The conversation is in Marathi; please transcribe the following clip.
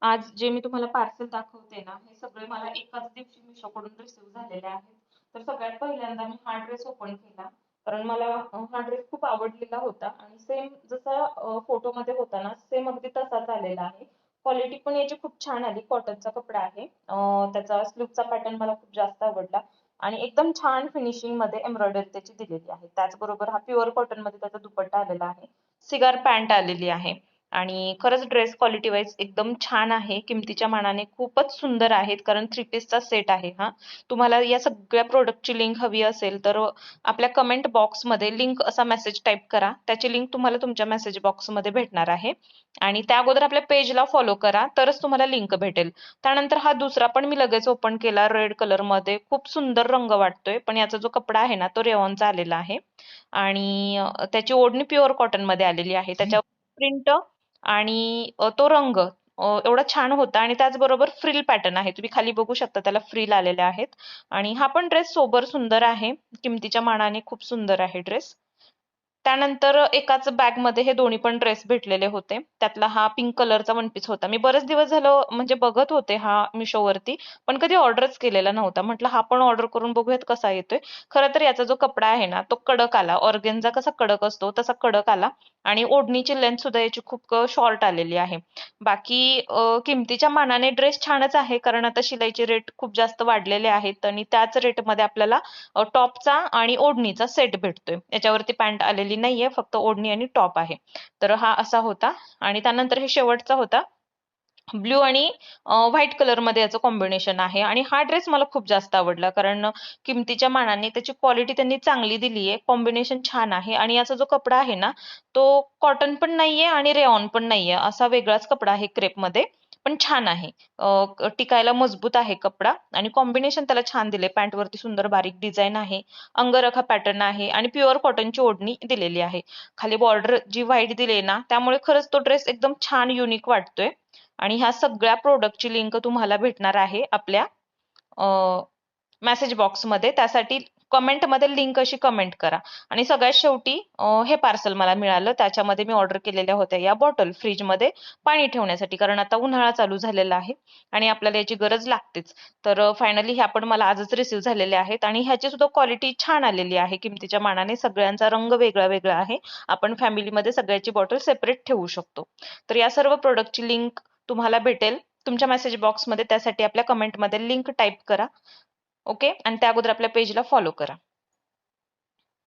आज जे मी तुम्हाला पार्सल दाखवते ना, हे सगळे मला एकाच दिवशी Meeshoकडून रिसीव्ह झालेले आहेत. तर सगळ्यात पहिल्यांदा मी हा ड्रेस ओपन केला. कारण मला हा ड्रेस खूप आवडलेला होता आणि सेम जसा फोटोमध्ये होता ना, सेम अगदी तसाच आलेला आहे. क्वालिटी पण याची खूप छान आली. कॉटनचा कपडा आहे. त्याचा स्लीवचा पॅटर्न मला खूप जास्त आवडला आणि एकदम छान फिनिशिंग मध्ये एम्ब्रॉयडरी त्याची दिलेली आहे. त्याचबरोबर हा प्युअर कॉटन मध्ये त्याचा दुपट्टा आलेला आहे. सिगार पॅन्ट आलेली आहे. आणि खरंच ड्रेस क्वालिटी वाईज एकदम छान आहे. किमतीच्या मानाने खूपच सुंदर आहेत. कारण थ्री पीसचा सेट आहे हा. तुम्हाला या सगळ्या प्रोडक्टची लिंक हवी असेल तर आपल्या कमेंट बॉक्समध्ये लिंक असा मेसेज टाईप करा. त्याची लिंक तुम्हाला तुमच्या मेसेज बॉक्समध्ये भेटणार आहे. आणि त्या अगोदर आपल्या पेजला फॉलो करा तरच तुम्हाला लिंक भेटेल. त्यानंतर हा दुसरा पण मी लगेच ओपन केला रेड कलर मध्ये. खूप सुंदर रंग वाटतोय. पण याचा जो कपडा आहे ना तो रेयॉनचा आलेला आहे. आणि त्याची ओढणी प्युअर कॉटन मध्ये आलेली आहे. त्याच्यावर प्रिंट आणि तो रंग एवढा छान होता आणि त्याचबरोबर फ्रिल पॅटर्न आहे. तुम्ही खाली बघू शकता त्याला फ्रिल आलेल्या आहेत. आणि हा पण ड्रेस सोबर सुंदर आहे. किमतीच्या मानाने खूप सुंदर आहे ड्रेस. त्यानंतर एकाच बॅगमध्ये हे दोन्ही पण ड्रेस भेटलेले होते. त्यातला हा पिंक कलरचा वन पीस होता. मी बरेच दिवस झालं म्हणजे बघत होते हा मिशोवरती, पण कधी ऑर्डरच केलेला नव्हता. म्हटलं हा पण ऑर्डर करून बघूयात कसा येतोय. खरं तर याचा जो कपडा आहे ना तो कडक आला. ऑर्गेन्झा कसा कडक असतो तसा कडक आला आणि ओढणीची लेंथ सुद्धा याची खूप शॉर्ट आलेली आहे. बाकी किमतीच्या मानाने ड्रेस छानच आहे कारण आता शिलाईचे रेट खूप जास्त वाढलेले आहेत आणि त्याच रेटमध्ये आपल्याला टॉपचा आणि ओढणीचा सेट भेटतोय. याच्यावरती पॅन्ट आलेली नाहीये, फक्त ओढणी आणि टॉप आहे. तर हा असा होता आणि त्यानंतर हे शेवटचा होता. ब्लू आणि व्हाईट कलर मध्ये याचं कॉम्बिनेशन आहे आणि हा ड्रेस मला खूप जास्त आवडला कारण किमतीच्या मानाने त्याची क्वालिटी त्यांनी चांगली दिली आहे. कॉम्बिनेशन छान आहे आणि याचा जो कपडा आहे ना तो कॉटन पण नाहीये आणि रेयॉन पण नाहीये. असा वेगळाच कपडा आहे क्रेप मध्ये. पण छान आहे. टिकायला मजबूत आहे कपडा आणि कॉम्बिनेशन त्याला छान दिले. पॅन्ट वरती सुंदर बारीक डिझाईन आहे. अंगरखा पॅटर्न आहे आणि प्युअर कॉटनची ओढणी दिलेली आहे. खाली बॉर्डर जी व्हाईट दिली ना त्यामुळे खरंच तो ड्रेस एकदम छान युनिक वाटतोय. आणि ह्या सगळ्या प्रोडक्टची लिंक तुम्हाला भेटणार आहे आपल्या मेसेज बॉक्समध्ये. त्यासाठी कमेंटमध्ये लिंक अशी कमेंट करा. आणि सगळ्यात शेवटी हे पार्सल मला मिळालं. त्याच्यामध्ये मी ऑर्डर केलेल्या होत्या या बॉटल फ्रीजमध्ये पाणी ठेवण्यासाठी कारण आता उन्हाळा चालू झालेला आहे आणि आपल्याला याची गरज लागतेच. तर फायनली ह्या पण मला आजच रिसीव्ह झालेल्या आहेत आणि ह्याची सुद्धा क्वालिटी छान आलेली आहे. किमतीच्या मानाने सगळ्यांचा रंग वेगळा वेगळा आहे. आपण फॅमिलीमध्ये सगळ्याची बॉटल सेपरेट ठेवू शकतो. तर या सर्व प्रोडक्टची लिंक तुम्हाला भेटेल तुमच्या मेसेज बॉक्समध्ये. त्यासाठी आपल्या कमेंटमध्ये लिंक टाईप करा. ओके आणि त्या अगोदर आपल्या पेजला फॉलो करा.